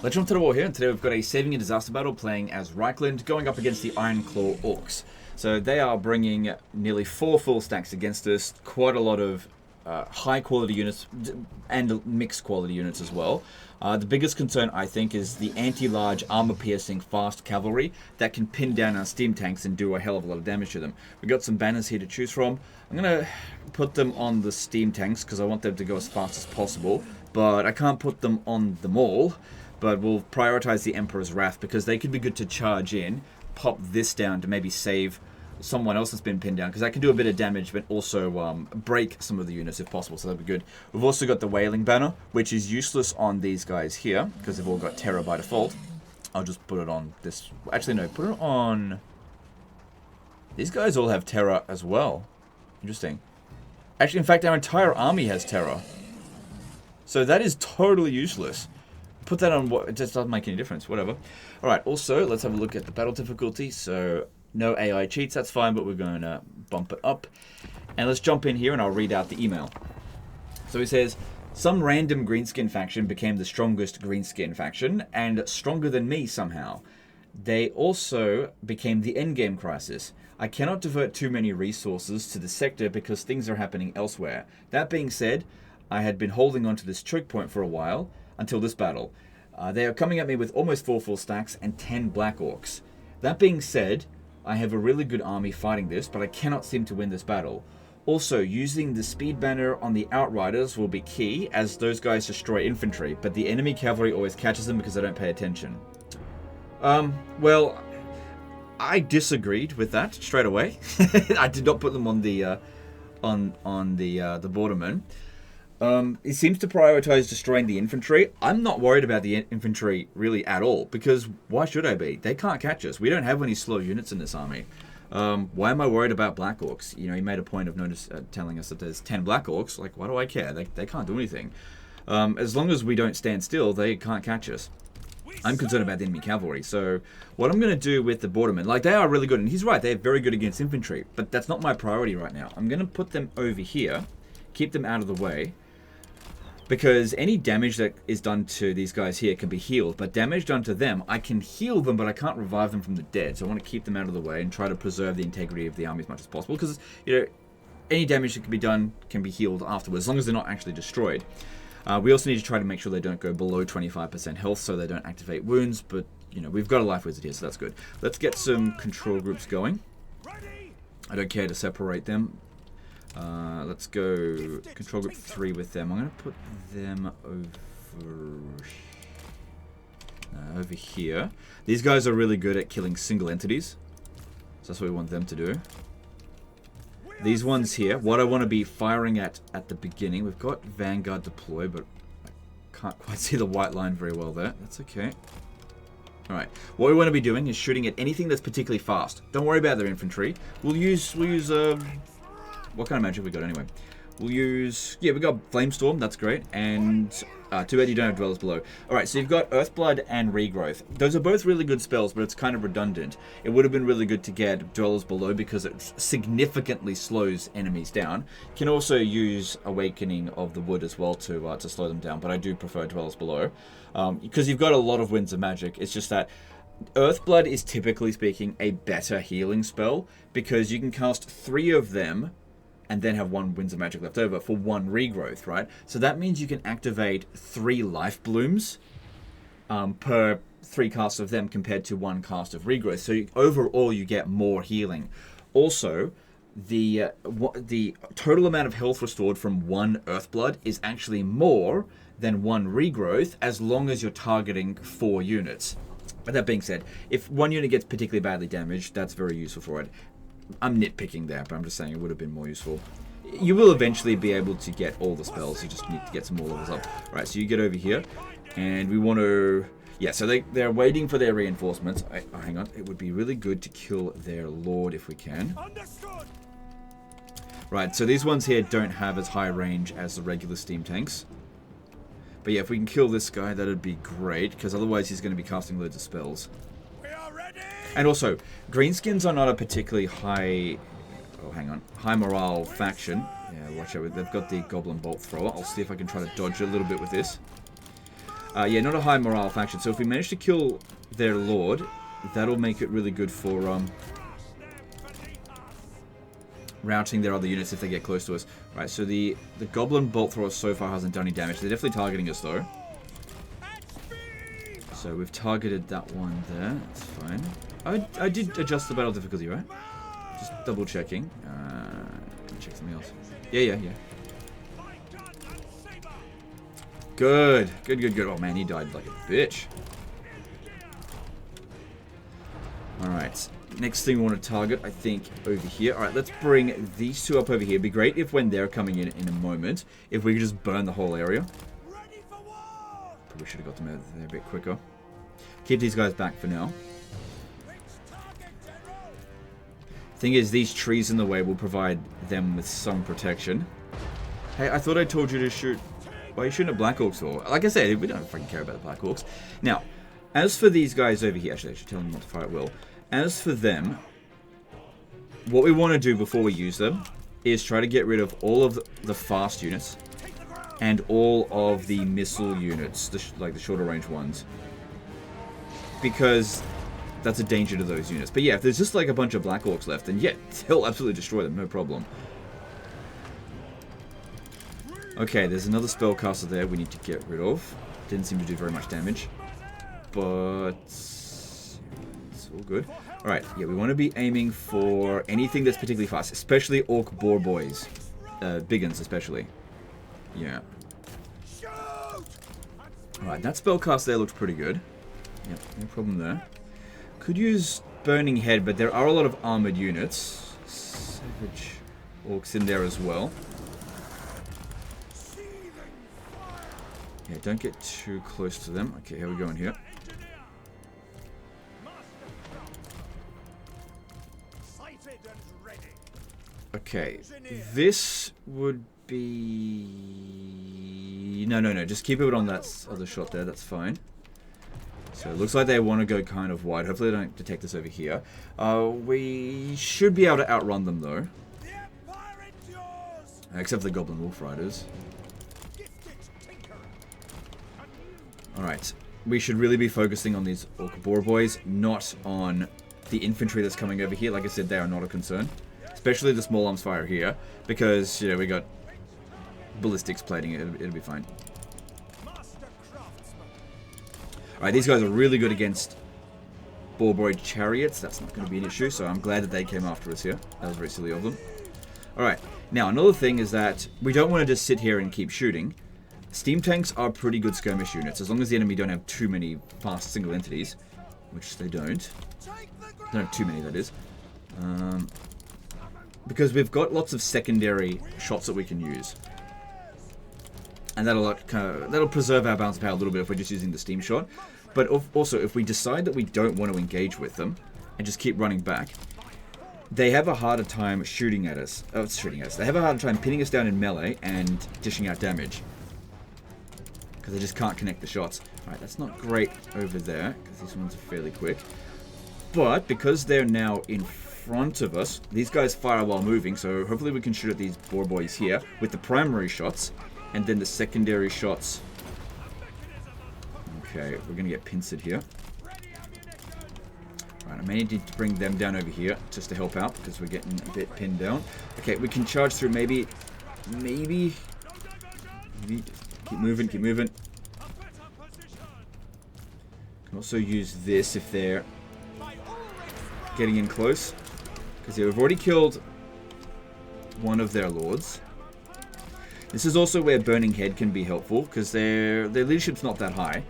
Let's jump to the war here, and today we've got a saving and disaster battle playing as Reichland going up against the Iron Claw Orcs. So they are bringing nearly 4 full stacks against us, quite a lot of high quality units and mixed quality units as well. The biggest concern, I think, is the anti-large armor-piercing fast cavalry that can pin down our steam tanks and do a hell of a lot of damage to them. We've got some banners here to choose from. I'm going to put them on the steam tanks because I want them to go as fast as possible, but I can't put them on them all. But we'll prioritize the Emperor's Wrath because they could be good to charge in, pop this down to maybe save someone else that's been pinned down, because that can do a bit of damage, but also break some of the units if possible, so that'd be good. We've also got the Wailing Banner, which is useless on these guys here, because they've all got Terror by default. I'll just put it on this. Actually, no, put it on... These guys all have Terror as well. Interesting. Actually, in fact, our entire army has Terror. So that is totally useless. Put that on what, it just doesn't make any difference, whatever. Alright, also, let's have a look at the battle difficulty. So, no AI cheats, that's fine, but we're going to bump it up. And let's jump in here and I'll read out the email. So he says, some random Greenskin faction became the strongest Greenskin faction, and stronger than me somehow. They also became the endgame crisis. I cannot divert too many resources to the sector because things are happening elsewhere. That being said, I had been holding on to this choke point for a while, until this battle. They are coming at me with almost 4 full stacks and 10 Black Orcs. That being said, I have a really good army fighting this, but I cannot seem to win this battle. Also, using the speed banner on the Outriders will be key, as those guys destroy infantry, but the enemy cavalry always catches them because they don't pay attention. Well, I disagreed with that straight away. I did not put them on the bordermen. It seems to prioritize destroying the infantry. I'm not worried about the infantry really at all, because why should I be? They can't catch us. We don't have any slow units in this army. Why am I worried about Black Orcs? You know, he made a point of telling us that there's 10 Black Orcs. Like, why do I care? They can't do anything. As long as we don't stand still, they can't catch us. I'm concerned about the enemy cavalry. So what I'm going to do with the bordermen, like, they are really good, and he's right, they're very good against infantry, but that's not my priority right now. I'm going to put them over here, keep them out of the way, because any damage that is done to these guys here can be healed, but damage done to them, I can heal them, but I can't revive them from the dead. So I want to keep them out of the way and try to preserve the integrity of the army as much as possible, because, you know, any damage that can be done can be healed afterwards, as long as they're not actually destroyed. We also need to try to make sure they don't go below 25% health, so they don't activate wounds, but, you know, we've got a life wizard here, so that's good. Let's get some control groups going. I don't care to separate them. Let's go control group 3 with them. I'm going to put them over here. These guys are really good at killing single entities, so that's what we want them to do. These ones here, what I want to be firing at the beginning. We've got Vanguard deployed, but I can't quite see the white line very well there. That's okay. Alright, what we want to be doing is shooting at anything that's particularly fast. Don't worry about their infantry. We'll use what kind of magic we got anyway? We'll use... Yeah, we got Flamestorm, that's great. And... too bad you don't have Dwellers Below. Alright, so you've got Earthblood and Regrowth. Those are both really good spells, but it's kind of redundant. It would have been really good to get Dwellers Below because it significantly slows enemies down. You can also use Awakening of the Wood as well to slow them down, but I do prefer Dwellers Below. Because you've got a lot of Winds of Magic. It's just that Earthblood is typically speaking a better healing spell because you can cast 3 of them and then have 1 Winds of Magic left over for 1 regrowth, right? So that means you can activate 3 life blooms per 3 casts of them compared to 1 cast of regrowth. So overall, you get more healing. Also, the total amount of health restored from 1 Earthblood is actually more than 1 regrowth as long as you're targeting 4 units. But that being said, if 1 unit gets particularly badly damaged, that's very useful for it. I'm nitpicking there, but I'm just saying it would have been more useful. You will eventually be able to get all the spells. You just need to get some more levels up. Right, so you get over here, and we want to... Yeah, so they're waiting for their reinforcements. Oh, hang on. It would be really good to kill their lord if we can. Understood. Right, so these ones here don't have as high range as the regular steam tanks. But yeah, if we can kill this guy, that would be great, because otherwise he's going to be casting loads of spells. And also, Greenskins are not a particularly high morale faction. Yeah, watch out. They've got the Goblin Bolt Thrower. I'll see if I can try to dodge a little bit with this. Yeah, not a high morale faction. So if we manage to kill their lord, that'll make it really good for routing their other units if they get close to us. Right, so the goblin bolt thrower so far hasn't done any damage. They're definitely targeting us though. So we've targeted that one there. That's fine. I did adjust the battle difficulty, right? Just double checking. Check something else. Yeah. Good. Oh man, he died like a bitch. Alright. Next thing we want to target, I think, over here. Alright, let's bring these two up over here. It'd be great if when they're coming in a moment, if we could just burn the whole area. Probably should have got them out there a bit quicker. Keep these guys back for now. Thing is, these trees in the way will provide them with some protection. Hey, I thought I told you to shoot... Why are you shooting at Black Orcs for? Like I said, we don't fucking care about the Black Orcs. Now, as for these guys over here... Actually, I should tell them not to fire at will. As for them, what we want to do before we use them is try to get rid of all of the fast units and all of the missile units, like the shorter range ones. Because... that's a danger to those units. But yeah, if there's just like a bunch of Black Orcs left, then yeah, they'll absolutely destroy them, no problem. Okay, there's another spellcaster there we need to get rid of. Didn't seem to do very much damage. But... it's all good. Alright, yeah, we want to be aiming for anything that's particularly fast. Especially Orc Boar Boys. Big uns especially. Yeah. Alright, that spellcast there looks pretty good. Yep, no problem there. Could use Burning Head, but there are a lot of armored units. Savage Orcs in there as well. Yeah, don't get too close to them. Okay, how are we going here? Okay, this would be... No, just keep it on that other shot there, that's fine. So it looks like they want to go kind of wide. Hopefully they don't detect us over here. We should be able to outrun them though. Except for the Goblin Wolf Riders. Alright, we should really be focusing on these Orc Boar Boys, not on the infantry that's coming over here. Like I said, they are not a concern. Especially the small arms fire here, because, you know, we got ballistics plating it, it'll be fine. Alright, these guys are really good against Boar Boy chariots. That's not going to be an issue, so I'm glad that they came after us here. That was very silly of them. Alright, now another thing is that we don't want to just sit here and keep shooting. Steam tanks are pretty good skirmish units, as long as the enemy don't have too many fast single entities, which they don't. They don't have too many, that is. Because we've got lots of secondary shots that we can use. And that'll preserve our balance of power a little bit if we're just using the steam shot. But also, if we decide that we don't want to engage with them and just keep running back, they have a harder time shooting at us. Oh, it's shooting at us. They have a harder time pinning us down in melee and dishing out damage. Because they just can't connect the shots. Alright, that's not great over there, because these ones are fairly quick. But, because they're now in front of us, these guys fire while moving, so hopefully we can shoot at these boar boys here with the primary shots, and then the secondary shots. Okay, we're going to get pincered here. Alright, I may need to bring them down over here, just to help out, because we're getting a bit pinned down. Okay, we can charge through maybe... Keep moving, keep moving. Can also use this if they're getting in close. Because yeah, we've already killed one of their lords. This is also where Burning Head can be helpful, because their leadership's not that high.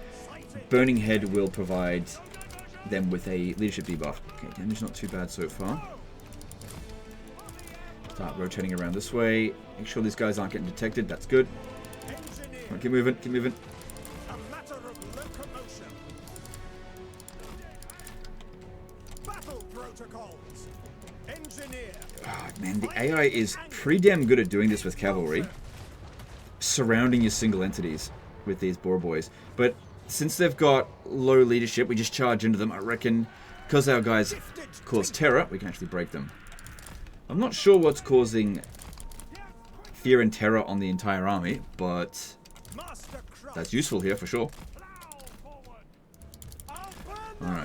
Burning Head will provide them with a leadership debuff. Okay, damage not too bad so far. Start rotating around this way. Make sure these guys aren't getting detected, that's good. Right, keep moving, keep moving. Oh, man, the AI is pretty damn good at doing this with cavalry. Surrounding your single entities with these boar boys. But since they've got low leadership, we just charge into them. I reckon because our guys cause terror, we can actually break them. I'm not sure what's causing fear and terror on the entire army, but that's useful here for sure.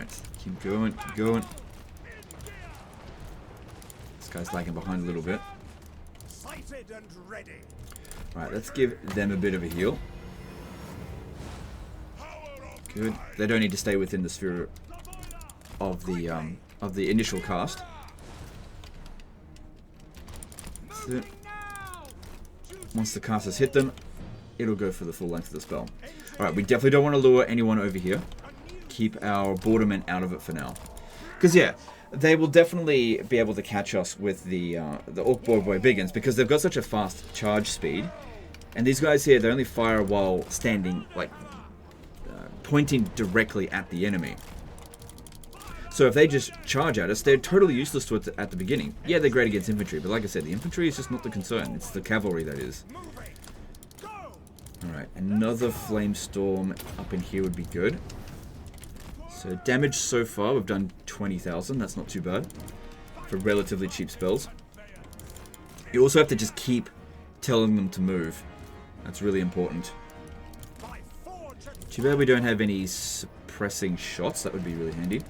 Alright, keep going, keep going. This guy's lagging behind a little bit. Alright, let's give them a bit of a heal. Good. They don't need to stay within the sphere of the initial cast. That's it. Once the cast has hit them, it'll go for the full length of the spell. Alright, we definitely don't want to lure anyone over here. Keep our bordermen out of it for now. Because, yeah, they will definitely be able to catch us with the Orc Boy Biggins, because they've got such a fast charge speed. And these guys here, they only fire while standing, like, pointing directly at the enemy. So if they just charge at us, they're totally useless to it at the beginning. Yeah, they're great against infantry, but like I said, the infantry is just not the concern. It's the cavalry that is. Alright, another flame storm up in here would be good. So damage so far, we've done 20,000. That's not too bad for relatively cheap spells. You also have to just keep telling them to move. That's really important. Too bad we don't have any suppressing shots. That would be really handy.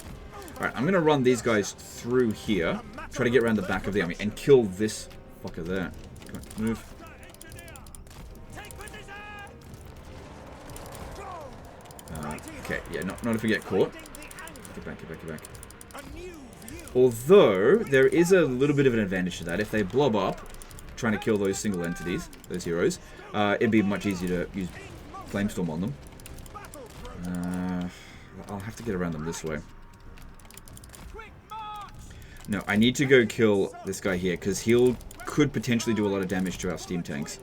Alright, I'm going to run these guys through here. Try to get around the back of the army and kill this fucker there. Come on, move. Okay, yeah, not if we get caught. Get back, get back, get back. Although, there is a little bit of an advantage to that. If they blob up, trying to kill those single entities, those heroes, it'd be much easier to use Flamestorm on them. I'll have to get around them this way. No, I need to go kill this guy here, because he could potentially do a lot of damage to our steam tanks.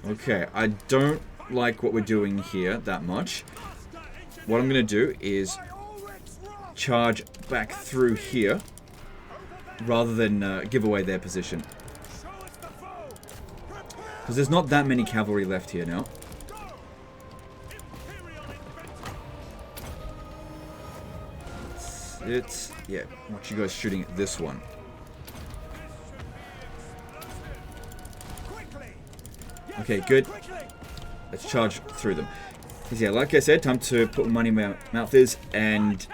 Okay, I don't like what we're doing here that much. What I'm going to do is charge back through here, rather than give away their position. Because there's not that many cavalry left here now. Yeah, watch you guys shooting at this one. Okay, good. Let's charge through them. Because yeah, like I said, time to put money where my mouth is and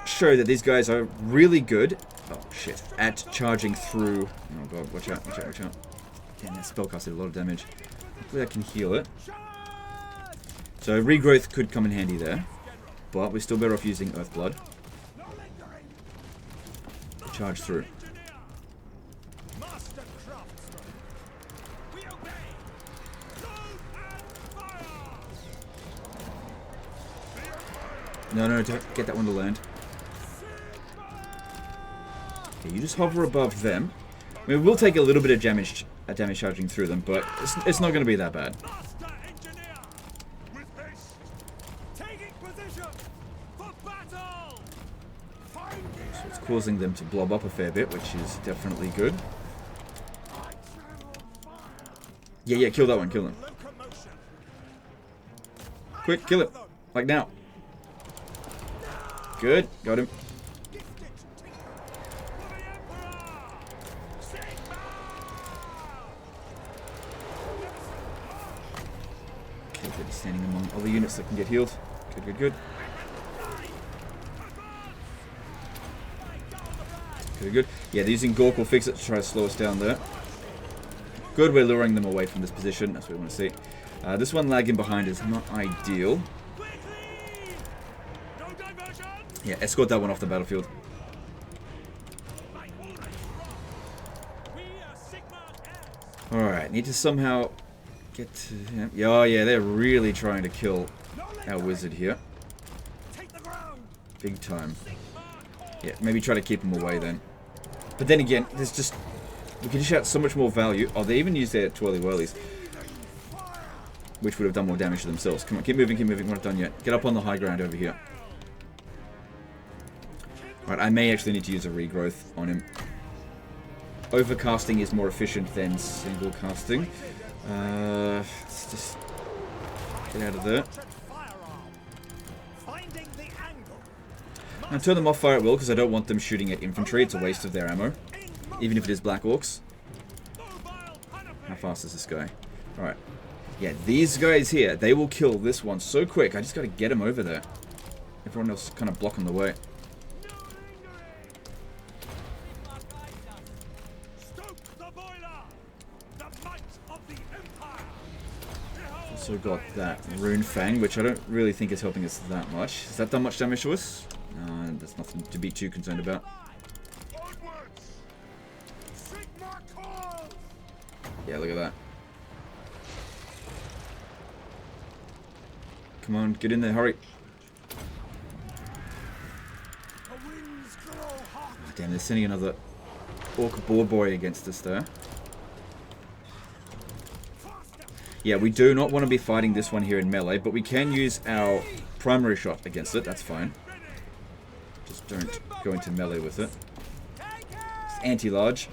show that these guys are really good. Oh shit! At charging through. Oh god, watch out! Watch out! Watch out! Damn, that spellcast did a lot of damage. Hopefully I can heal it. So regrowth could come in handy there, but we're still better off using Earthblood. Charge through. No, don't get that one to land. Okay, you just hover above them. I mean, we'll take a little bit of damage charging through them, but it's not going to be that bad. So it's causing them to blob up a fair bit, which is definitely good. Yeah, kill that one, kill him. Quick, kill it. Like now. Good, got him. Okay, good, he's standing among other units that can get healed. Good. Good. Yeah, they're using Gork will fix it to try to slow us down there. Good, we're luring them away from this position. That's what we want to see. This one lagging behind is not ideal. Yeah, escort that one off the battlefield. Alright, need to somehow get to him. Oh yeah, they're really trying to kill our wizard here. Big time. Yeah, maybe try to keep him away then. But then again, there's just... we can dish out so much more value. Oh, they even used their twirly whirlies, which would have done more damage to themselves. Come on, keep moving, we're not done yet. Get up on the high ground over here. Right, I may actually need to use a regrowth on him. Overcasting is more efficient than single casting. Let's just get out of there. Now turn them off fire at will, because I don't want them shooting at infantry. It's a waste of their ammo. Even if it is Black Orcs. How fast is this guy? Alright. Yeah, these guys here, they will kill this one so quick. I just gotta get him over there. Everyone else kind of blocking the way. Also got that Rune Fang, which I don't really think is helping us that much. Has that done much damage to us? No, that's nothing to be too concerned about. Yeah, look at that. Come on, get in there, hurry. Oh, damn, they're sending another Orc Boar Boy against us there. Yeah, we do not want to be fighting this one here in melee, but we can use our primary shot against it. That's fine. Just don't go into melee with it. It's anti-large.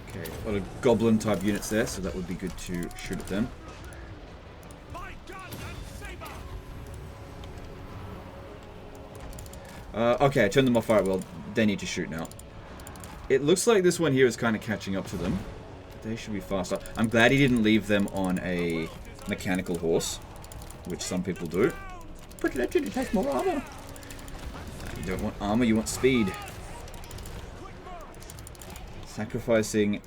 Okay, a lot of goblin type units there, so that would be good to shoot at them. Okay, I turned them off fire. Well, they need to shoot now. It looks like this one here is kind of catching up to them. They should be faster. I'm glad he didn't leave them on a mechanical horse, which some people do. But it actually takes more armor. You don't want armor, you want speed. Sacrificing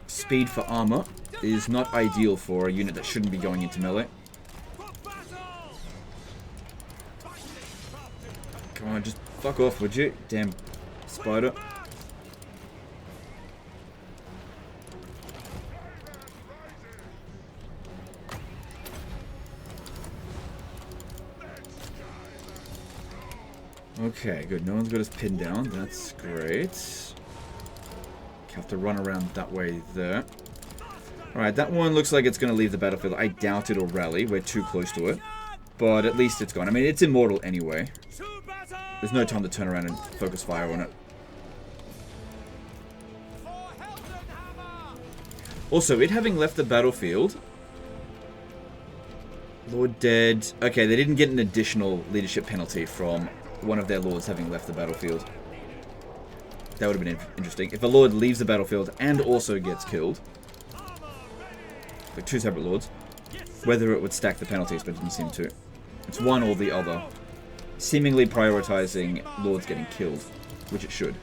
speed for armor is not ideal for a unit that shouldn't be going into melee. Come on, just fuck off, would you? Damn spider. Okay, good. No one's got us pinned down. That's great. Have to run around that way there. Alright, that one looks like it's going to leave the battlefield. I doubt it'll rally. We're too close to it. But at least it's gone. I mean, it's immortal anyway. There's no time to turn around and focus fire on it. Also, it having left the battlefield... Lord dead. Okay, they didn't get an additional leadership penalty from one of their lords having left the battlefield. That would have been interesting. If a lord leaves the battlefield and also gets killed, like two separate lords, whether it would stack the penalties, but it didn't seem to. It's one or the other. Seemingly prioritizing lords getting killed, which it should.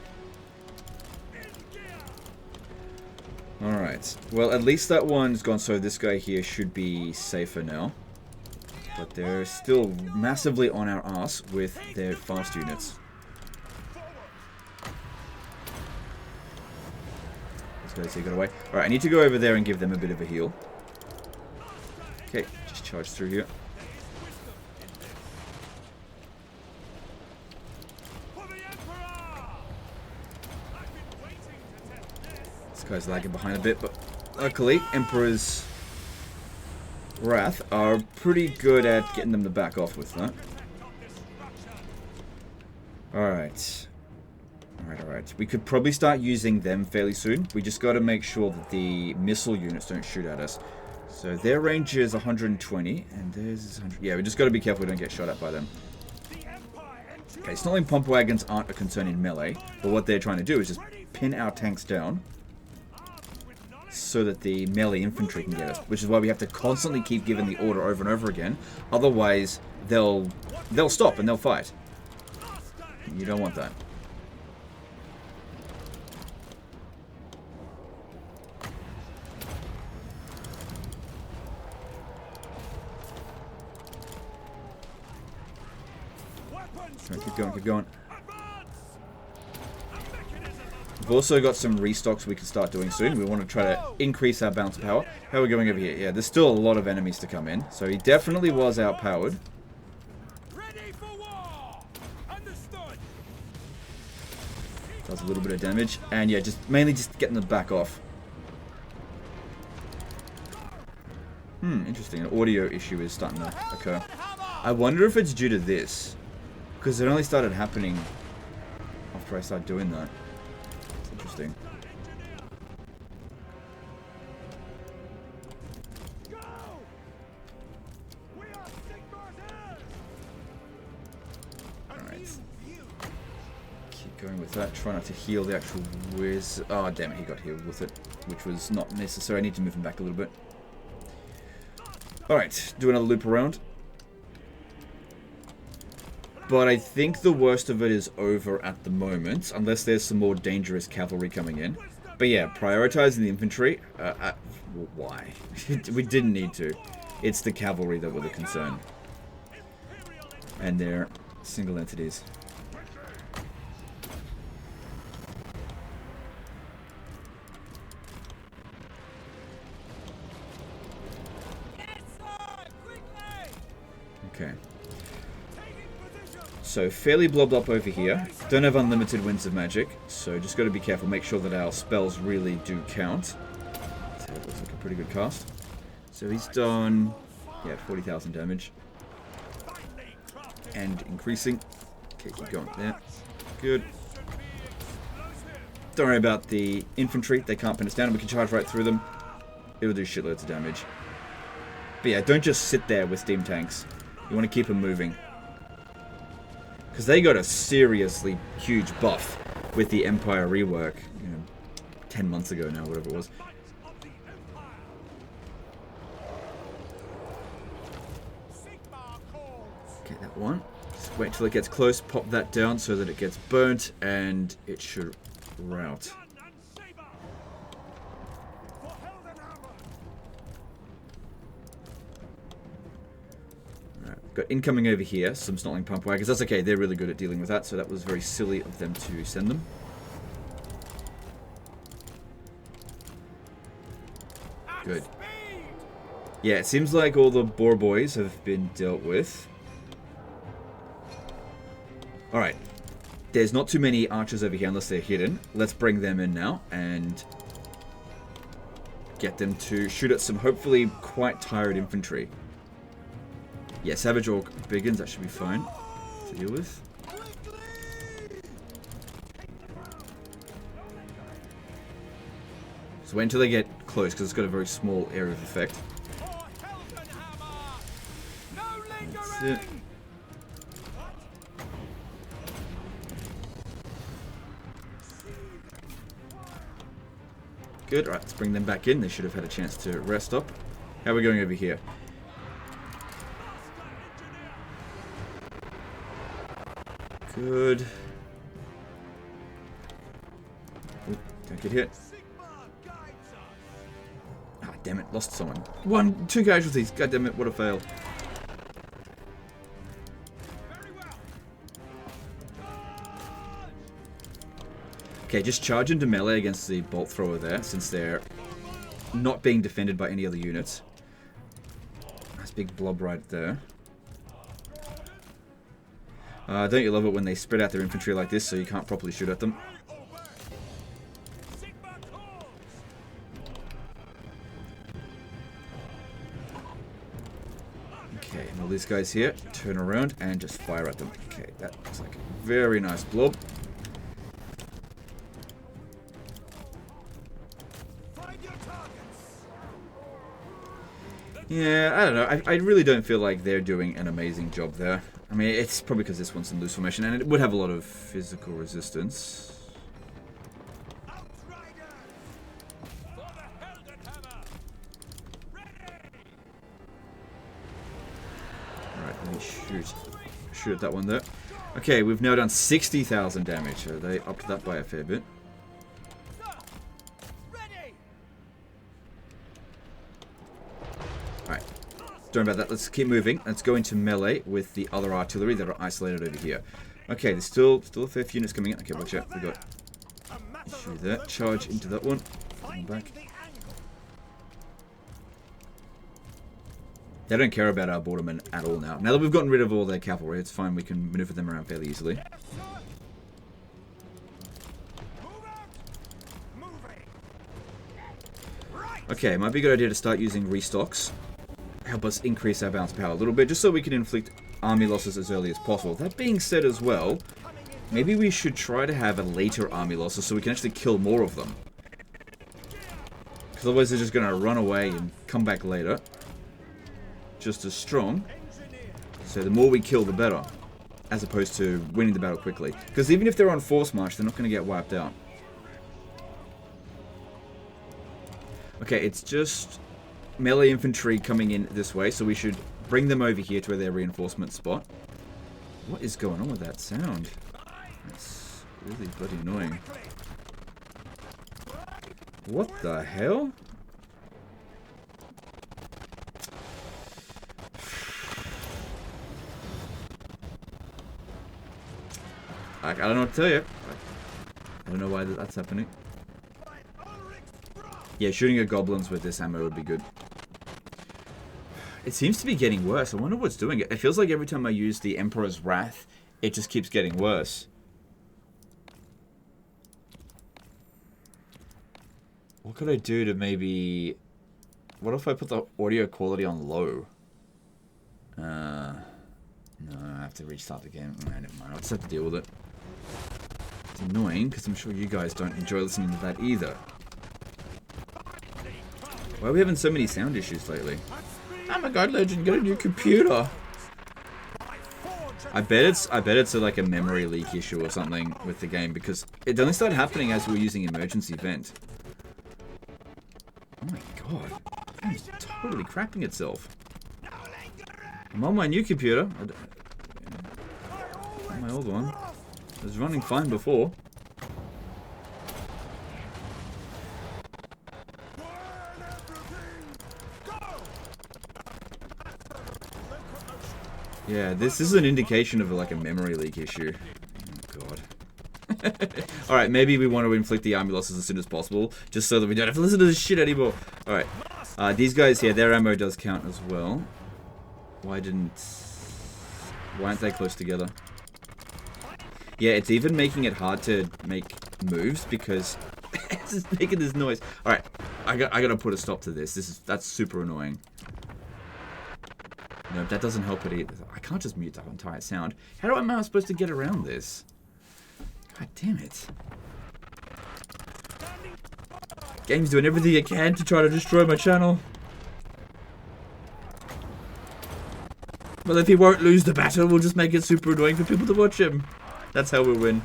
Alright. Well, at least that one's gone, so this guy here should be safer now. But they're still massively on our ass with their fast units. These guys here got away. Alright, I need to go over there and give them a bit of a heal. Okay, just charge through here. This guy's lagging behind a bit, but luckily, Emperor's Wrath are pretty good at getting them to back off with that. Alright. Alright. We could probably start using them fairly soon. We just got to make sure that the missile units don't shoot at us. So their range is 120, and theirs is 100. Yeah, we just got to be careful we don't get shot at by them. Okay, Snarling Pump Wagons aren't a concern in melee, but what they're trying to do is just pin our tanks down so that the melee infantry can get us, which is why we have to constantly keep giving the order over and over again. Otherwise, they'll stop and they'll fight. You don't want that. Keep going, keep going. We've also got some restocks we can start doing soon. We want to try to increase our bounce power. How are we going over here? Yeah, there's still a lot of enemies to come in. So he definitely was outpowered. Does a little bit of damage. And yeah, mainly just getting them back off. Interesting. An audio issue is starting to occur. I wonder if it's due to this. Because it only started happening after I started doing that. It's interesting. Alright. Keep Going with that. Try not to heal the actual whiz. Oh, damn it. He got healed with it, which was not necessary. I need to move him back a little bit. Alright. Do another loop around. But I think the worst of it is over at the moment, unless there's some more dangerous cavalry coming in. But yeah, prioritizing the infantry. Why? We didn't need to. It's the cavalry that were the concern. And they're single entities. Okay. So, fairly blobbed up over here. Don't have unlimited winds of magic, so just got to be careful. Make sure that our spells really do count. So that looks like a pretty good cast. So he's done, yeah, 40,000 damage. And increasing. Okay, keep going there. Good. Don't worry about the infantry. They can't pin us down, and we can charge right through them. It will do shitloads of damage. But yeah, don't just sit there with steam tanks. You want to keep them moving. Because they got a seriously huge buff with the Empire rework, 10 months ago now, whatever it was. Okay, that one. Just wait till it gets close, pop that down so that it gets burnt, and it should rout. Got incoming over here, some snotling pump wagons. That's okay, they're really good at dealing with that, so that was very silly of them to send them. Good. Yeah, it seems like all the boar boys have been dealt with. Alright. There's not too many archers over here unless they're hidden. Let's bring them in now and get them to shoot at some hopefully quite tired infantry. Yeah, Savage Orc Biggins, that should be fine to deal with. So wait until they get close, because it's got a very small area of effect. That's it. Good, alright, let's bring them back in. They should have had a chance to rest up. How are we going over here? Good. Ooh, don't get hit. Ah, damn it, lost someone. Two casualties. God damn it, what a fail. Okay, just charge into melee against the bolt thrower there, since they're not being defended by any other units. Nice big blob right there. Don't you love it when they spread out their infantry like this so you can't properly shoot at them? Okay, and all these guys here, turn around and just fire at them. Okay, that looks like a very nice blob. Yeah, I don't know. I really don't feel like they're doing an amazing job there. I mean, it's probably because this one's in loose formation, and it would have a lot of physical resistance. Alright, let me shoot at that one there. Okay, we've now done 60,000 damage, so they upped that by a fair bit. Alright. Don't worry about that. Let's keep moving. Let's go into melee with the other artillery that are isolated over here. Okay, there's still a fair few units coming in. Okay, watch out. We got issue there. Charge into that one. Come back. They don't care about our bordermen at all now. Now that we've gotten rid of all their cavalry, it's fine. We can maneuver them around fairly easily. Okay, might be a good idea to start using restocks. Help us increase our bounce power a little bit, just so we can inflict army losses as early as possible. That being said as well, maybe we should try to have a later army losses so we can actually kill more of them. Because otherwise they're just going to run away and come back later. Just as strong. So the more we kill, the better. as opposed to winning the battle quickly. Because even if they're on force march, they're not going to get wiped out. Okay, it's just melee infantry coming in this way, so we should bring them over here to their reinforcement spot. What is going on with that sound? That's really bloody annoying. What the hell? I don't know what to tell you. I don't know why that's happening. Yeah, shooting at goblins with this ammo would be good. It seems to be getting worse. I wonder what's doing it. It feels like every time I use the Emperor's Wrath, it just keeps getting worse. What could I do to maybe... What if I put the audio quality on low? No, I have to restart the game. Never mind, I'll just have to deal with it. It's annoying, because I'm sure you guys don't enjoy listening to that either. Why are we having so many sound issues lately? Oh my god, Legend, get a new computer! I bet it's like a memory leak issue or something with the game, because it only started happening as we were using emergency vent. Oh my god, the game's totally crapping itself. I'm on my new computer. On my old one. It was running fine before. Yeah, this is an indication of like a memory leak issue. Oh god. Alright, maybe we want to inflict the army losses as soon as possible, just so that we don't have to listen to this shit anymore. Alright. These guys here, their ammo does count as well. Why aren't they close together? Yeah, it's even making it hard to make moves because it's just making this noise. Alright, I gotta put a stop to this. That's super annoying. No, that doesn't help it either. I can't just mute the entire sound. How am I supposed to get around this? God damn it. Game's doing everything it can to try to destroy my channel. Well, if he won't lose the battle, we'll just make it super annoying for people to watch him. That's how we'll win.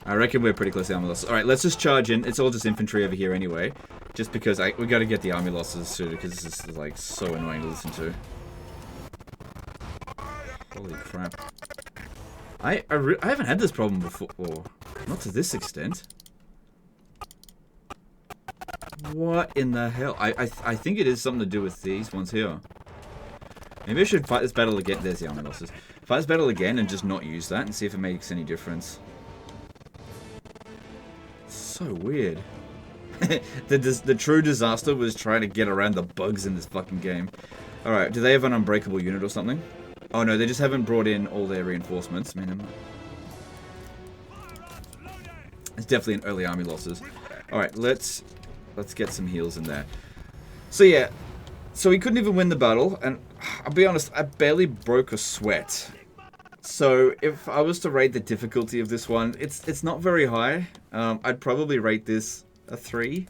I reckon we're pretty close to army losses. Alright, let's just charge in. It's all just infantry over here anyway. Just because we gotta get the army losses soon, because this is like so annoying to listen to. Holy crap. I haven't had this problem before. Not to this extent. What in the hell? I think it is something to do with these ones here. Maybe I should fight this battle again. There's the army losses. Fight this battle again and just not use that and see if it makes any difference. So weird. The true disaster was trying to get around the bugs in this fucking game. Alright, do they have an unbreakable unit or something? Oh no, they just haven't brought in all their reinforcements. I mean, it's definitely an early army losses. Alright, let's get some heals in there. So yeah, so we couldn't even win the battle, and I'll be honest, I barely broke a sweat. So if I was to rate the difficulty of this one, it's not very high. I'd probably rate this a 3.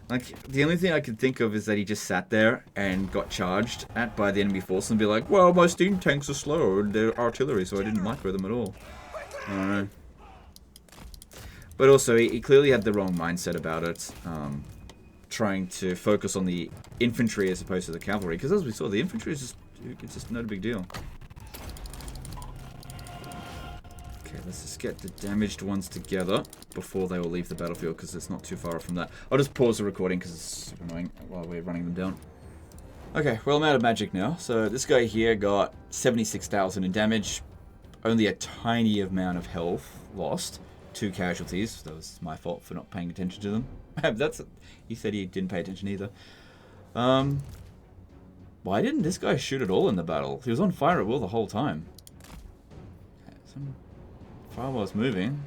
Like, the only thing I could think of is that he just sat there and got charged at by the enemy force and be like, well, my steam tanks are slow and they're artillery, so I didn't micro them at all. I don't know. But also, he clearly had the wrong mindset about it. Trying to focus on the infantry as opposed to the cavalry. Because as we saw, the infantry is just, it's just not a big deal. Okay, let's just get the damaged ones together before they all leave the battlefield, because it's not too far off from that. I'll just pause the recording because it's super annoying while we're running them down. Okay, well, I'm out of magic now. So this guy here got 76,000 in damage, only a tiny amount of health lost, 2 casualties. That was my fault for not paying attention to them. He said he didn't pay attention either. Why didn't this guy shoot at all in the battle? He was on fire at will the whole time. Okay, some fire while it's moving.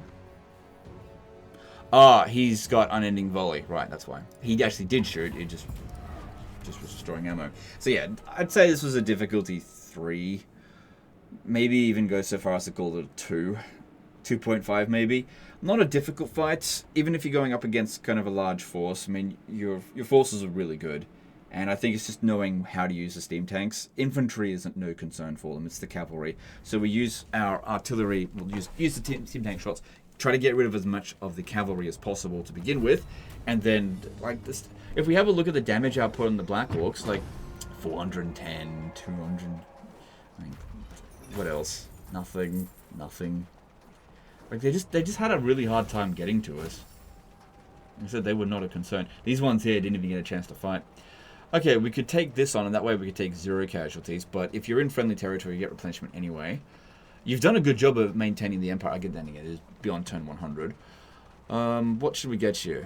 Ah, he's got unending volley. Right, that's why. He actually did shoot. It just was destroying ammo. So yeah, I'd say this was a difficulty 3. Maybe even go so far as to call it a 2. 2.5 maybe. Not a difficult fight, even if you're going up against kind of a large force. I mean, your forces are really good. And I think it's just knowing how to use the steam tanks. Infantry isn't no concern for them, it's the cavalry. So we use our artillery, we'll use the steam tank shots, try to get rid of as much of the cavalry as possible to begin with. And then, like this, if we have a look at the damage output on the Black Orcs, like 410, 200, I mean, what else? Nothing. Like they just had a really hard time getting to us. I said they were not a concern. These ones here didn't even get a chance to fight. Okay, we could take this on, and that way we could take 0 casualties. But if you're in friendly territory, you get replenishment anyway. You've done a good job of maintaining the Empire. I get that again. It is beyond turn 100. What should we get you?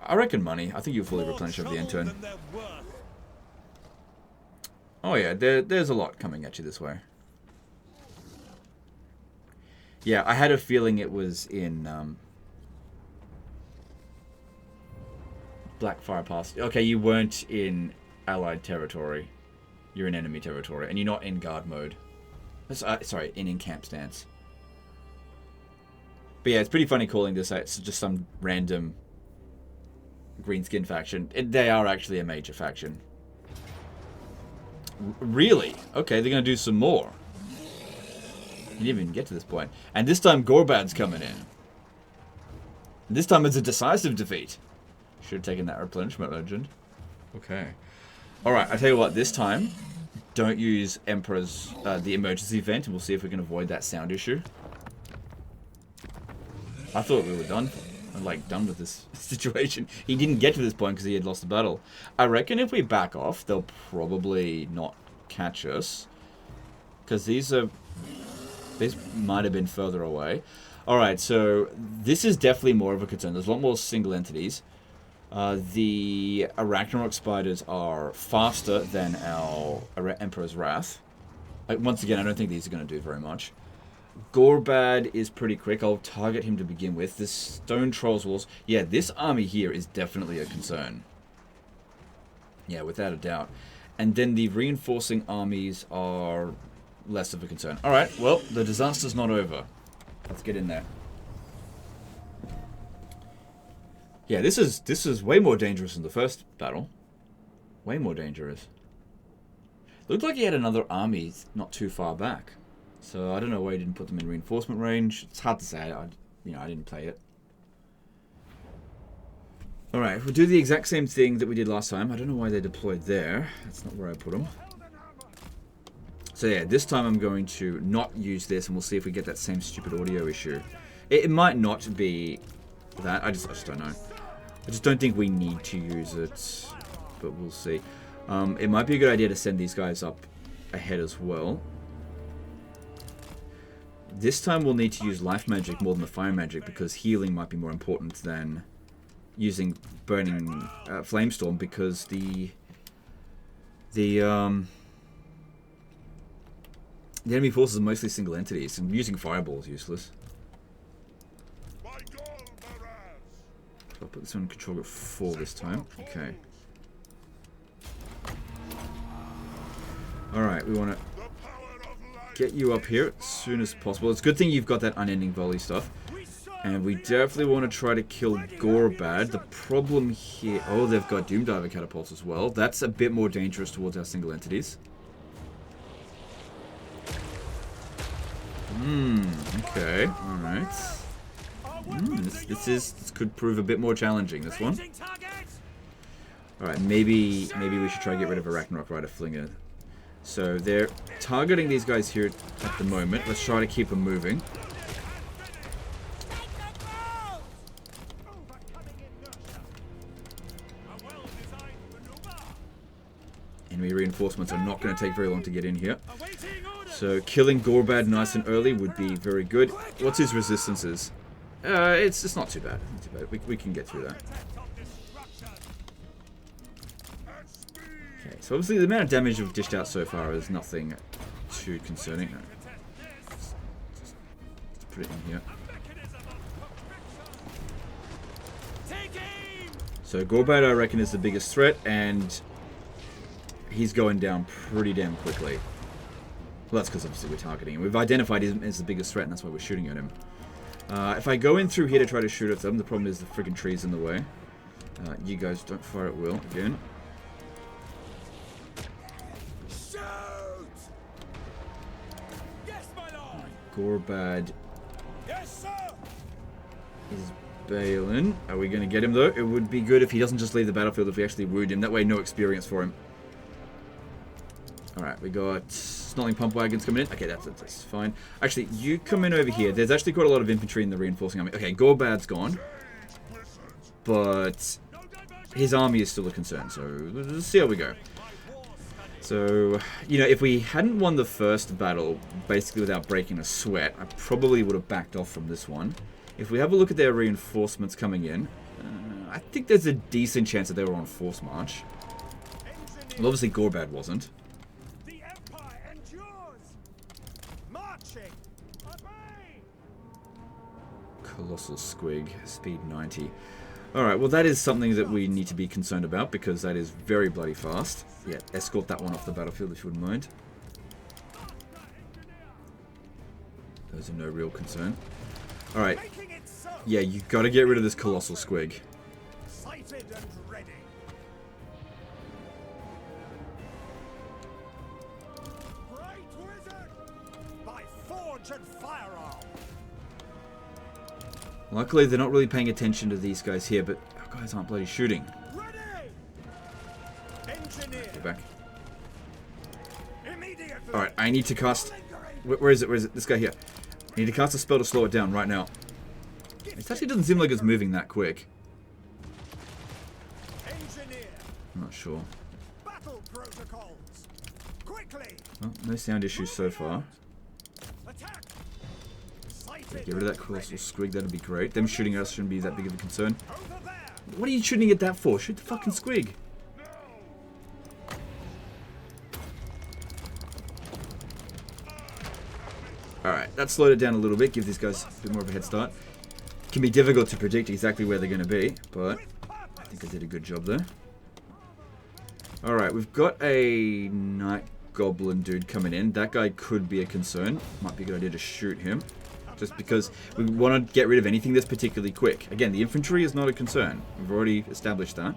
I reckon money. I think you'll fully replenish over the end turn. Oh yeah, there's a lot coming at you this way. Yeah, I had a feeling it was in Blackfire Pass. Okay, you weren't in Allied territory. You're in enemy territory, and you're not in guard mode. Sorry, in camp stance. But yeah, it's pretty funny calling this it's just some random Greenskin faction. They are actually a major faction. Really? Okay, they're going to do some more. You didn't even get to this point. And this time Gorbad's coming in. This time it's a decisive defeat. Should have taken that replenishment legend. Okay. Alright, I tell you what, this time, don't use Emperor's, the emergency vent, and we'll see if we can avoid that sound issue. I thought we were done with this situation. He didn't get to this point because he had lost the battle. I reckon if we back off, they'll probably not catch us. Because these might have been further away. Alright, so this is definitely more of a concern. There's a lot more single entities. The arachnarok spiders are faster than our Emperor's Wrath. Once again, I don't think these are going to do very much. Gorbad is pretty quick. I'll target him to begin with. The Stone Trolls Walls. Yeah, this army here is definitely a concern. Yeah, without a doubt. And then the reinforcing armies are less of a concern. Alright, well, the disaster's not over. Let's get in there. Yeah, this is way more dangerous than the first battle. Way more dangerous. Looked like he had another army not too far back. So I don't know why he didn't put them in reinforcement range. It's hard to say. I didn't play it. Alright, we'll do the exact same thing that we did last time. I don't know why they deployed there. That's not where I put them. So yeah, this time I'm going to not use this, and we'll see if we get that same stupid audio issue. It might not be that. I just don't know. I just don't think we need to use it, but we'll see. It might be a good idea to send these guys up ahead as well. This time we'll need to use life magic more than the fire magic, because healing might be more important than using burning flamestorm, because the enemy forces are mostly single entities, and using fireball is useless. I'll put this one in control at 4 this time. Okay. Alright, we want to get you up here as soon as possible. It's a good thing you've got that unending volley stuff. And we definitely want to try to kill Gorbad. The problem here... Oh, they've got Doomdiver catapults as well. That's a bit more dangerous towards our single entities. Okay. Alright. This could prove a bit more challenging, this one. Alright, maybe we should try to get rid of Arachnarok Rider Flinger. So they're targeting these guys here at the moment. Let's try to keep them moving. Enemy reinforcements are not going to take very long to get in here. So killing Gorbad nice and early would be very good. What's his resistances? It's not too bad. Not too bad. We can get through that. Okay, so obviously the amount of damage we've dished out so far is nothing too concerning. No. Let's put it in here. So Gorbad, I reckon, is the biggest threat, and he's going down pretty damn quickly. Well, that's because obviously we're targeting him. We've identified him as the biggest threat, and that's why we're shooting at him. If I go in through here to try to shoot at them, the problem is the friggin' tree's in the way. You guys don't fire at will again. Gorbad is bailing. Are we going to get him though? It would be good if he doesn't just leave the battlefield if we actually wound him. That way no experience for him. Alright, we got snarling pump wagons coming in. Okay, that's fine. Actually, you come in over here. There's actually quite a lot of infantry in the reinforcing army. Okay, Gorbad's gone. But his army is still a concern, so let's see how we go. So, you know, if we hadn't won the first battle, basically without breaking a sweat, I probably would have backed off from this one. If we have a look at their reinforcements coming in, I think there's a decent chance that they were on force march. Well, obviously Gorbad wasn't. The Empire endures. Marching. Colossal squig, speed 90. Alright, well that is something that we need to be concerned about because that is very bloody fast. Yeah, escort that one off the battlefield if you wouldn't mind. Those are no real concern. Alright. Yeah, you've got to get rid of this colossal squig. Luckily, they're not really paying attention to these guys here, but our guys aren't bloody shooting. Get back. Alright, I need to cast... Where is it? Where is it? This guy here. I need to cast a spell to slow it down right now. It actually doesn't seem like it's moving that quick. I'm not sure. Well, no sound issues so far. Get rid of that colossal squig, that'd be great. Them shooting at us shouldn't be that big of a concern. What are you shooting at that for? Shoot the fucking squig. Alright, that slowed it down a little bit, give these guys a bit more of a head start. It can be difficult to predict exactly where they're going to be, but I think I did a good job there. Alright, we've got a night goblin dude coming in. That guy could be a concern. Might be a good idea to shoot him. Just because we want to get rid of anything that's particularly quick. Again, the infantry is not a concern. We've already established that.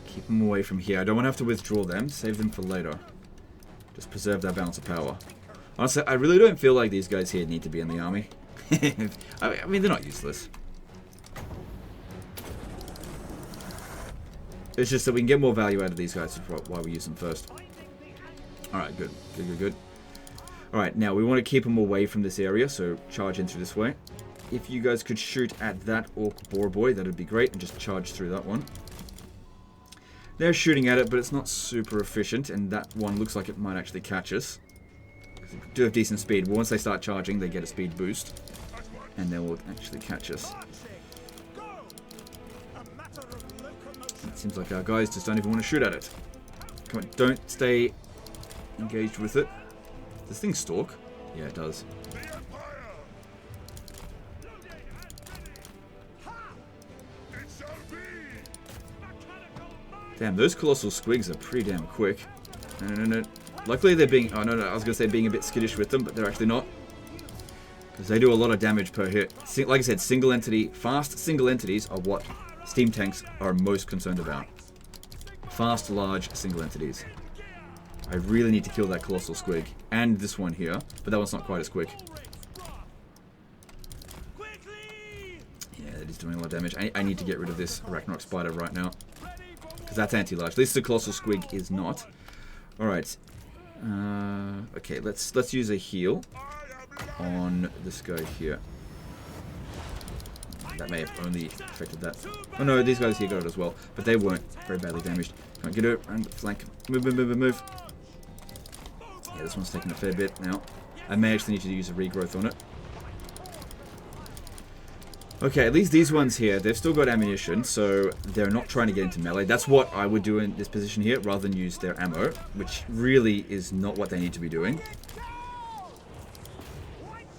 Keep them away from here. I don't want to have to withdraw them. Save them for later. Just preserve that balance of power. Honestly, I really don't feel like these guys here need to be in the army. I mean, they're not useless. It's just that we can get more value out of these guys, which is why we use them first. Alright, good. Good. Alright, now we want to keep them away from this area, so charge in through this way. If you guys could shoot at that orc boar boy, that would be great, and just charge through that one. They're shooting at it, but it's not super efficient, and that one looks like it might actually catch us. Because they do have decent speed, but once they start charging, they get a speed boost, and they will actually catch us. It seems like our guys just don't even want to shoot at it. Come on, don't stay engaged with it. Does this thing stalk? Yeah, it does. Damn, those colossal squigs are pretty damn quick. No. Luckily they're being... Oh, no, I was going to say being a bit skittish with them, but they're actually not. Because they do a lot of damage per hit. Like I said, single entity, fast single entities are what steam tanks are most concerned about. Fast, large, single entities. I really need to kill that colossal squig. And this one here, but that one's not quite as quick. Yeah, that is doing a lot of damage. I need to get rid of this arachnarok spider right now. Because that's anti-large. At least the colossal squig is not. Alright. Okay, let's use a heal on this guy here. That may have only affected that. Oh no, these guys here got it as well. But they weren't very badly damaged. Come on, get it and flank. Move. Yeah, this one's taking a fair bit now. I may actually need to use a regrowth on it. Okay, at least these ones here, they've still got ammunition, so they're not trying to get into melee. That's what I would do in this position here, rather than use their ammo, which really is not what they need to be doing.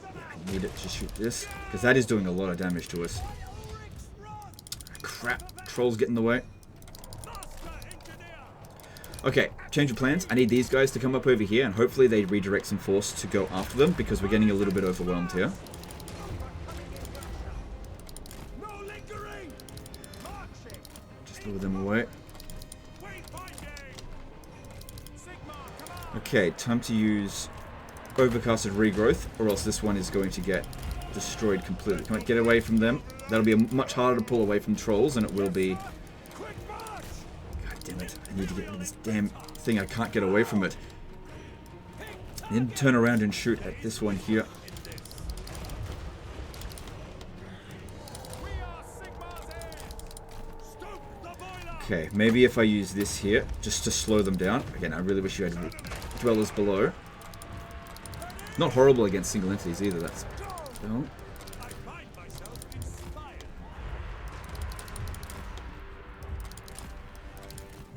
I need it to shoot this, because that is doing a lot of damage to us. Crap, trolls get in the way. Okay, change of plans. I need these guys to come up over here, and hopefully they redirect some force to go after them, because we're getting a little bit overwhelmed here. Just lure them away. Okay, time to use overcasted regrowth, or else this one is going to get destroyed completely. Can I get away from them? That'll be much harder to pull away from trolls than it will be. God damn it. I need to get rid of this damn thing. I can't get away from it. Then turn around and shoot at this one here. Okay, maybe if I use this here, just to slow them down. Again, I really wish you had dwellers below. Not horrible against single entities either, that's... Well.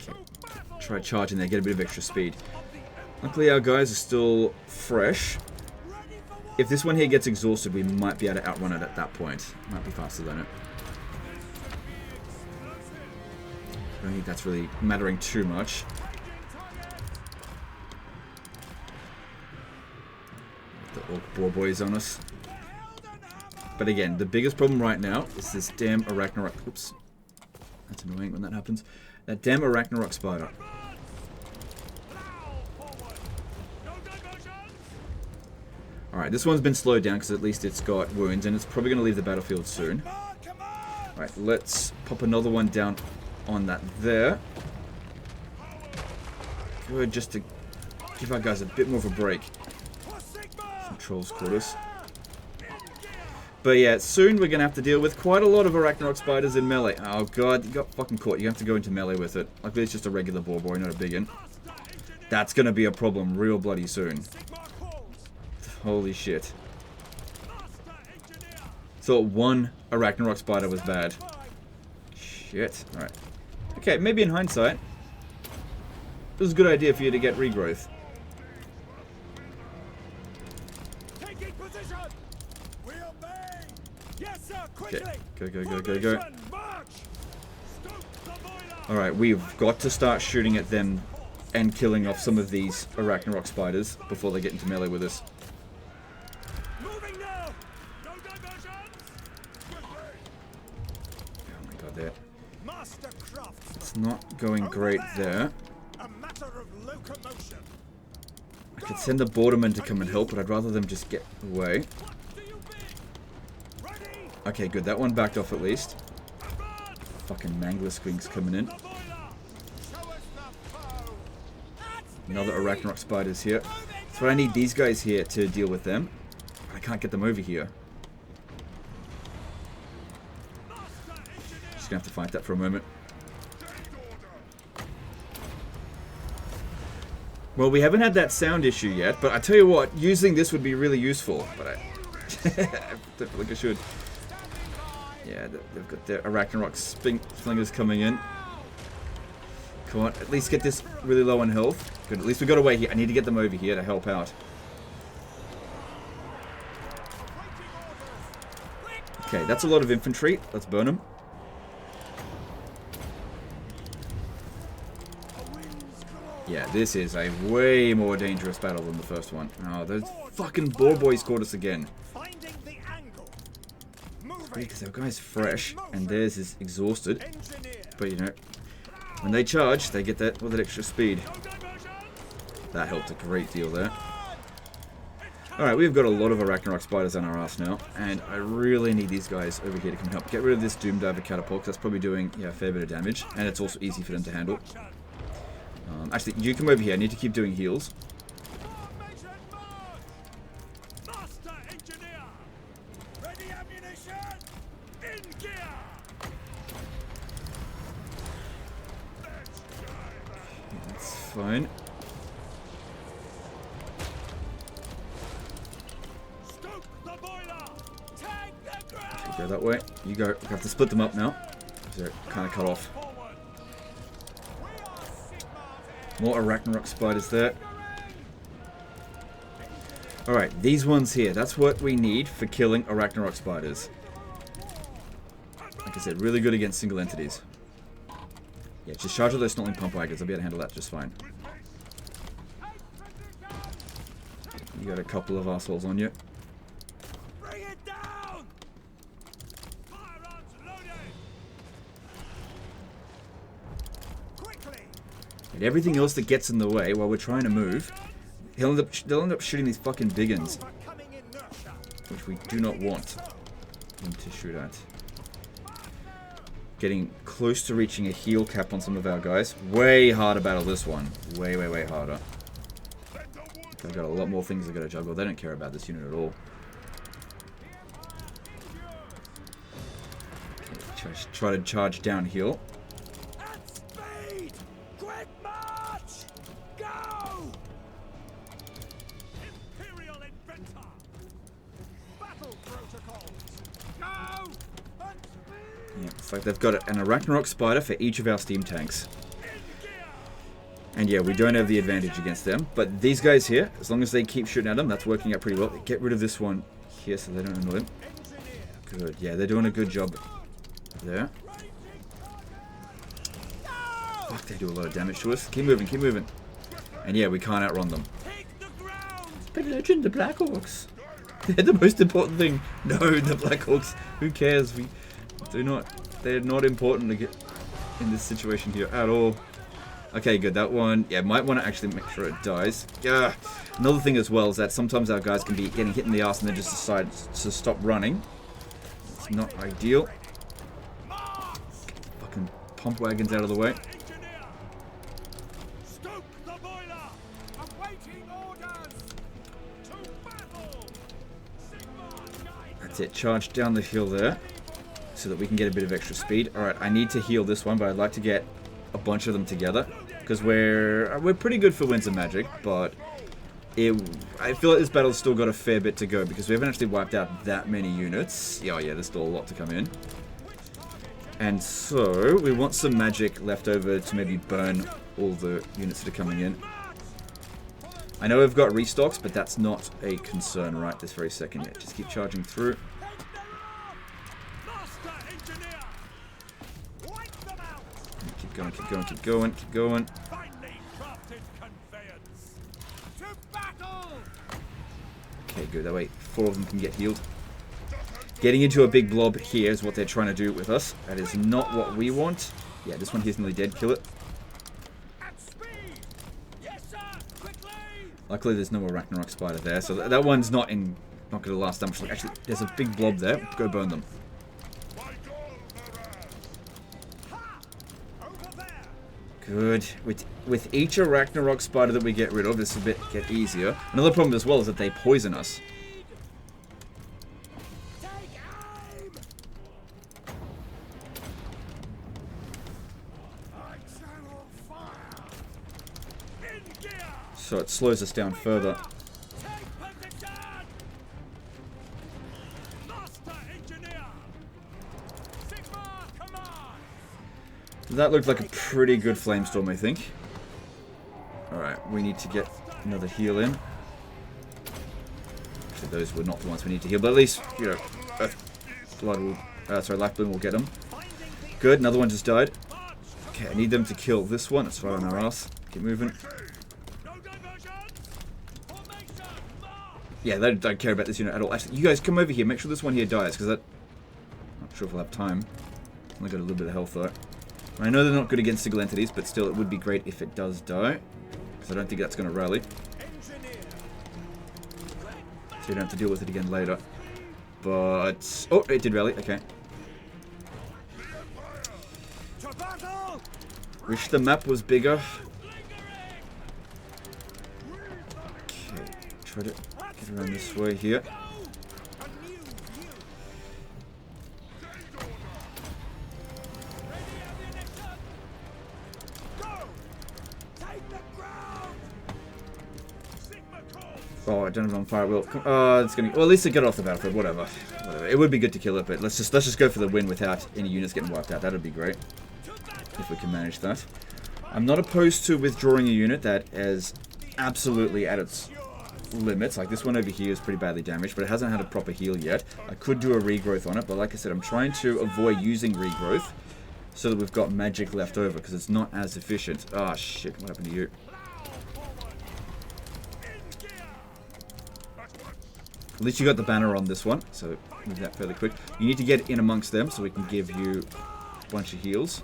Okay, try charging there, get a bit of extra speed. Luckily our guys are still fresh. If this one here gets exhausted, we might be able to outrun it at that point. Might be faster than it. I don't think that's really mattering too much. The orc boar boys on us. But again, the biggest problem right now is this damn arachnarok. Oops. That's annoying when that happens. That damn arachnarok spider. Alright, this one's been slowed down because at least it's got wounds and it's probably going to leave the battlefield soon. Alright, let's pop another one down on that there. Good, just to give our guys a bit more of a break. Some trolls caught us. But yeah, soon we're going to have to deal with quite a lot of arachnarok spiders in melee. Oh god, you got fucking caught. You have to go into melee with it. Luckily it's just a regular boar boy, not a big one. That's going to be a problem real bloody soon. Holy shit. Thought one arachnarok spider was bad. Shit. Alright. Okay, maybe in hindsight, it was a good idea for you to get regrowth. Okay, go. Alright, we've got to start shooting at them and killing off some of these arachnarok spiders before they get into melee with us. There. It's not going great there. I could send the bordermen to come and help, but I'd rather them just get away. Okay, good. That one backed off at least. Fucking mangler squings coming in. Another arachnarok spiders here. So I need these guys here to deal with them. I can't get them over here. Just gonna have to fight that for a moment. Well, we haven't had that sound issue yet, but I tell you what, using this would be really useful. But I don't feel like I should. Yeah, they've got their arachnarok slingers coming in. Come on, at least get this really low on health. Good, at least we got away here. I need to get them over here to help out. Okay, that's a lot of infantry. Let's burn them. Yeah, this is a way more dangerous battle than the first one. Oh, those fucking boar boys caught us again. Because our guy's fresh, and theirs is exhausted. But, you know, when they charge, they get that with that extra speed. That helped a great deal there. Alright, we've got a lot of arachnarok spiders on our ass now, and I really need these guys over here to come help. Get rid of this Doom Diver catapult, that's probably doing a fair bit of damage, and it's also easy for them to handle. Actually, you come over here. I need to keep doing heals. That's fine. Okay, go that way. You go. We have to split them up now. They're kind of cut off. More arachnarok spiders there. Alright, these ones here. That's what we need for killing arachnarok spiders. Like I said, really good against single entities. Yeah, just charge all those snarling pump wagons. I'll be able to handle that just fine. You got a couple of assholes on you. Bring it down! Firearms loaded! Quickly! And everything else that gets in the way while we're trying to move, they'll end up shooting these fucking big uns, which we do not want them to shoot at. Getting close to reaching a heal cap on some of our guys. Way harder battle this one. Way, way, way harder. They've got a lot more things they've got to juggle. They don't care about this unit at all. Okay, try to charge downhill. At speed! Quick march! Go! Imperial inventor! Battle protocols! Go! At speed! Yeah, it's like they've got an arachnarok spider for each of our steam tanks. And yeah, we don't have the advantage against them. But these guys here, as long as they keep shooting at them, that's working out pretty well. Get rid of this one here so they don't annoy him. Good. Yeah, they're doing a good job there. Fuck, they do a lot of damage to us. Keep moving, keep moving. And yeah, we can't outrun them. But legend, the Black Hawks. They're the most important thing. No, the Black Hawks. Who cares? We do not. They're not important to get in this situation here at all. Okay, good. That one, yeah, might want to actually make sure it dies. Yeah. Another thing as well is that sometimes our guys can be getting hit in the ass and then just decide to stop running. It's not ideal. Fucking pump wagons out of the way. That's it. Charge down the hill there so that we can get a bit of extra speed. All right, I need to heal this one, but I'd like to get a bunch of them together because we're pretty good for Winds of Magic, but I feel like this battle's still got a fair bit to go because we haven't actually wiped out that many units. Yeah, there's still a lot to come in. And so we want some magic left over to maybe burn all the units that are coming in. I know we've got restocks, but that's not a concern right this very second yet. Just keep charging through. Keep going, keep going, keep going, keep going. Okay, good. That way 4 of them can get healed. Getting into a big blob here is what they're trying to do with us. That is not what we want. Yeah, this one here's nearly dead. Kill it. Luckily, there's no arachnarok spider there, so that one's not going to last that much. Actually, there's a big blob there. Go burn them. Good. With each arachnarok spider that we get rid of, this will get easier. Another problem as well is that they poison us. So it slows us down further. That looked like a pretty good flamestorm, I think. Alright, we need to get another heal in. Actually, those were not the ones we need to heal, but at least, you know, blood will, life bloom will get them. Good, another one just died. Okay, I need them to kill this one. It's right on our ass. Keep moving. Yeah, they don't care about this unit at all. Actually, you guys come over here. Make sure this one here dies, because that... Not sure if we'll have time. Only got a little bit of health, though. I know they're not good against single entities, but still, it would be great if it does die. Because I don't think that's going to rally. So you don't have to deal with it again later. But... Oh, it did rally. Okay. Wish the map was bigger. Okay. Try to get around this way here. Oh, I don't have it on fire. Well, it's gonna. Well, at least it got off the battlefield. Whatever. It would be good to kill it, but let's just go for the win without any units getting wiped out. That'd be great if we can manage that. I'm not opposed to withdrawing a unit that is absolutely at its limits. Like this one over here is pretty badly damaged, but it hasn't had a proper heal yet. I could do a regrowth on it, but like I said, I'm trying to avoid using regrowth so that we've got magic left over, because it's not as efficient. Ah, shit, what happened to you? At least you got the banner on this one, so move that fairly quick. You need to get in amongst them so we can give you a bunch of heals.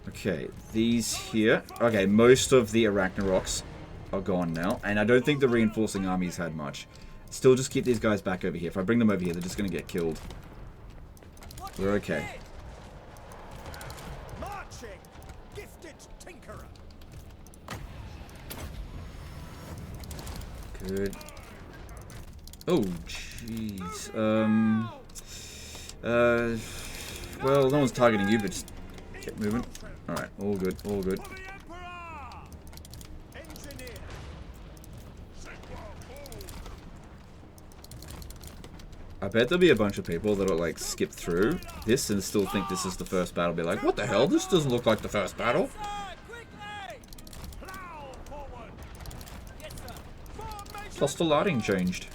Okay, these here. Okay, most of the arachnaroks are gone now, and I don't think the reinforcing armies had much. Still, just keep these guys back over here. If I bring them over here, they're just going to get killed. We're okay. Marching, gifted tinkerer. Good. Oh, jeez. Well, no one's targeting you, but just keep moving. Alright, all good, all good. I bet there'll be a bunch of people that'll like skip through this and still think this is the first battle. Be like, what the hell? This doesn't look like the first battle. Plus the lighting changed.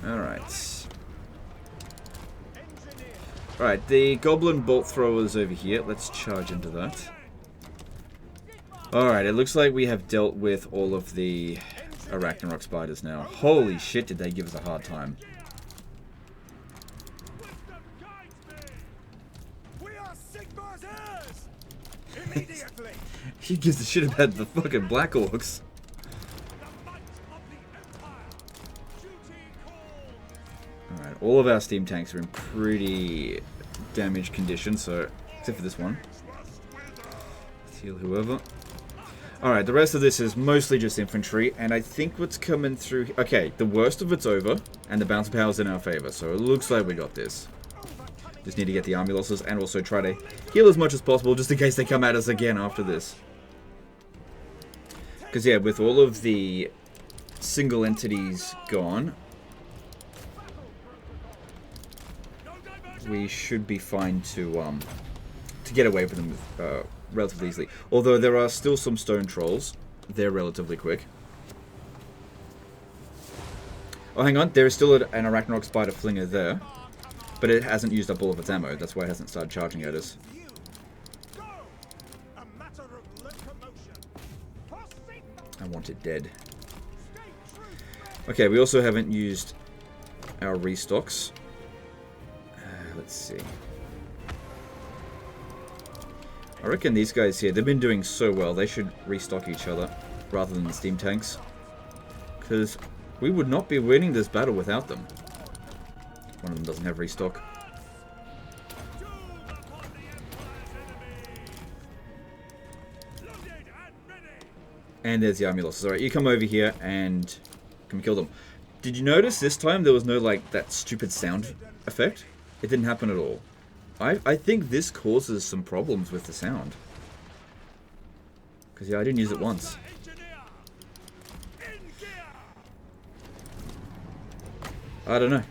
Alright. Alright, the goblin bolt throwers over here. Let's charge into that. Alright, it looks like we have dealt with all of the arachnarok spiders now. Holy shit, did they give us a hard time. He gives a shit about the fucking Black Orcs. Alright, all of our steam tanks are in pretty damaged condition, so except for this one. Let's heal whoever. Alright, the rest of this is mostly just infantry, and I think what's coming through... Okay, the worst of it's over, and the bounce power's in our favor, so it looks like we got this. Just need to get the army losses, and also try to heal as much as possible, just in case they come at us again after this. Because, yeah, with all of the single entities gone, we should be fine to get away with them relatively easily. Although there are still some stone trolls. They're relatively quick. Oh, hang on. There is still an arachnarok spider flinger there. But it hasn't used up all of its ammo. That's why it hasn't started charging at us. I want it dead. Okay, we also haven't used our restocks. Let's see. I reckon these guys here, they've been doing so well, they should restock each other rather than the steam tanks. Because we would not be winning this battle without them. One of them doesn't have restock. And there's the army losses. Alright, you come over here and can kill them. Did you notice this time there was no, like, that stupid sound effect? It didn't happen at all. I think this causes some problems with the sound. Because, yeah, I didn't use it once. I don't know.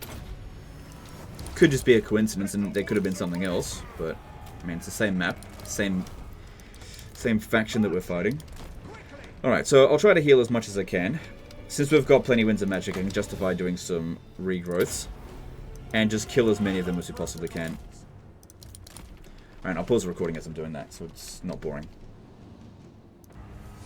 Could just be a coincidence and there could have been something else. But, I mean, it's the same map. Same faction that we're fighting. Alright, so I'll try to heal as much as I can. Since we've got plenty of winds of magic, I can justify doing some regrowths. And just kill as many of them as we possibly can. Alright, I'll pause the recording as I'm doing that, so it's not boring.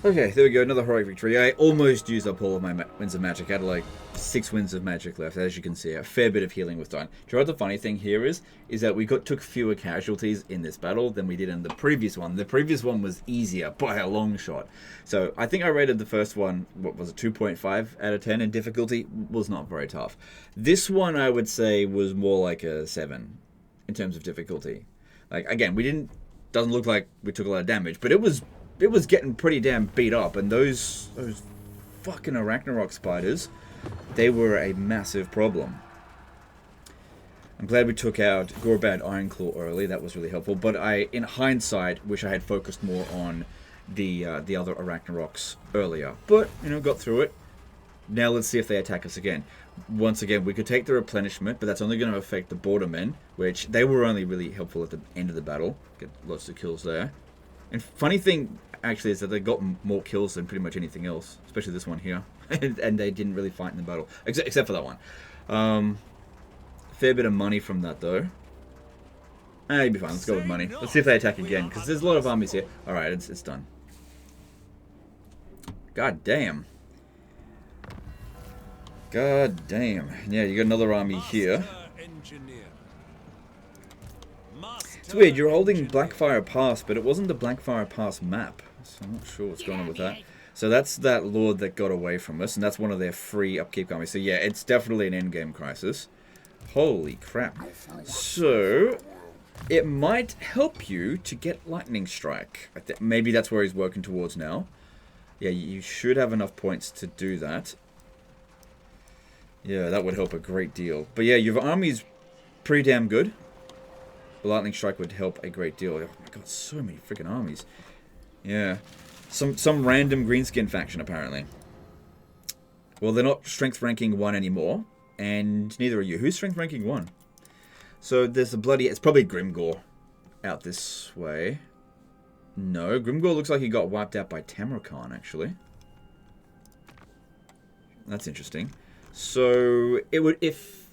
Okay, there we go, another heroic victory. I almost used up all of my winds of magic. I had like 6 winds of magic left, as you can see. A fair bit of healing was done. Do you know what the funny thing here is? Is that we took fewer casualties in this battle than we did in the previous one. The previous one was easier by a long shot. So I think I rated the first one, what was it, 2.5 out of 10 in difficulty? Was not very tough. This one I would say was more like a 7 in terms of difficulty. Like, again, doesn't look like we took a lot of damage, but it was getting pretty damn beat up, and those fucking arachnarok spiders, they were a massive problem. I'm glad we took out Gorbad Ironclaw early, that was really helpful, but I, in hindsight, wish I had focused more on the other arachnaroks earlier. But, you know, got through it. Now let's see if they attack us again. Once again, we could take the replenishment, but that's only going to affect the bordermen, which they were only really helpful at the end of the battle. Get lots of kills there. And funny thing, actually is that they got more kills than pretty much anything else, especially this one here, and they didn't really fight in the battle, except for that one. Fair bit of money from that though. You'd be fine. Let's go with money. Let's see if they attack again, because there's a lot of armies here. All right, it's done. God damn. God damn. Yeah, you got another army here. It's weird, you're holding Blackfire Pass, but it wasn't the Blackfire Pass map. So I'm not sure what's going on with that. So that's that lord that got away from us, and that's one of their free upkeep armies. So yeah, it's definitely an endgame crisis. Holy crap. So, it might help you to get Lightning Strike. Maybe that's where he's working towards now. Yeah, you should have enough points to do that. Yeah, that would help a great deal. But yeah, your army's pretty damn good. The Lightning Strike would help a great deal. Oh my god, so many freaking armies. Yeah. Some random Greenskin faction, apparently. Well, they're not strength ranking 1 anymore. And neither are you. Who's strength ranking 1? So there's a bloody... It's probably Grimgor out this way. No, Grimgor looks like he got wiped out by Tamarkan, actually. That's interesting. So it would...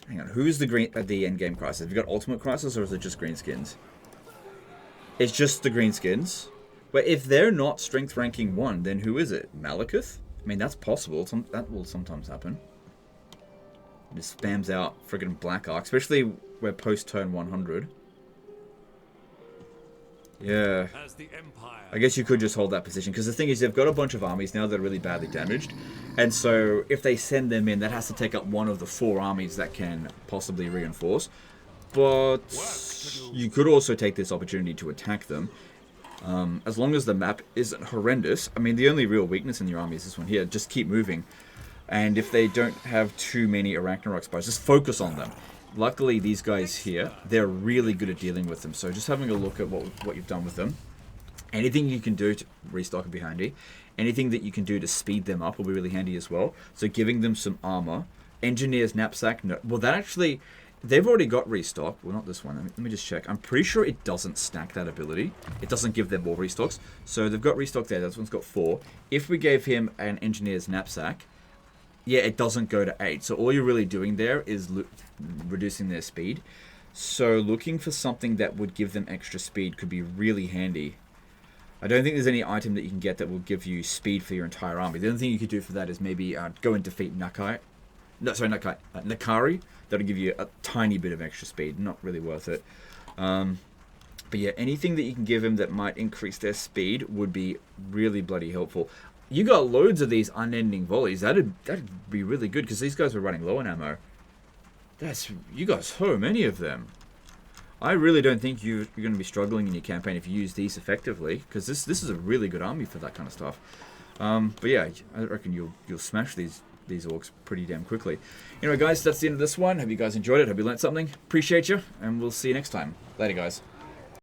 Hang on, who's the endgame crisis? Have you got Ultimate Crisis, or is it just Greenskins? It's just the Greenskins. But if they're not strength ranking 1, then who is it? Malekith? I mean, that's possible. That will sometimes happen. It just spams out friggin' Black Arc, especially where post turn 100. Yeah. I guess you could just hold that position, because the thing is, they've got a bunch of armies now that are really badly damaged, and so if they send them in, that has to take up one of the 4 armies that can possibly reinforce. But you could also take this opportunity to attack them, as long as the map isn't horrendous. I mean, the only real weakness in your army is this one here. Just keep moving, and if they don't have too many arachnarok spies, just focus on them. Luckily, these guys here, they're really good at dealing with them. So just having a look at what you've done with them. Anything you can do to restock would be handy. Anything that you can do to speed them up will be really handy as well. So giving them some armor. Engineer's Knapsack. No, well, that actually... They've already got restock. Well, not this one. Let me just check. I'm pretty sure it doesn't stack that ability. It doesn't give them more restocks. So they've got restock there. This one's got 4. If we gave him an Engineer's Knapsack... Yeah, it doesn't go to 8. So all you're really doing there is reducing their speed. So looking for something that would give them extra speed could be really handy. I don't think there's any item that you can get that will give you speed for your entire army. The only thing you could do for that is maybe go and defeat Nakari. That'll give you a tiny bit of extra speed. Not really worth it. But yeah, anything that you can give them that might increase their speed would be really bloody helpful. You got loads of these unending volleys. That'd be really good, because these guys were running low on ammo. You got so many of them. I really don't think you're going to be struggling in your campaign if you use these effectively, because this is a really good army for that kind of stuff. But yeah, I reckon you'll smash these orcs pretty damn quickly. Anyway, guys, that's the end of this one. Hope you guys enjoyed it. Hope you learned something. Appreciate you, and we'll see you next time. Later, guys.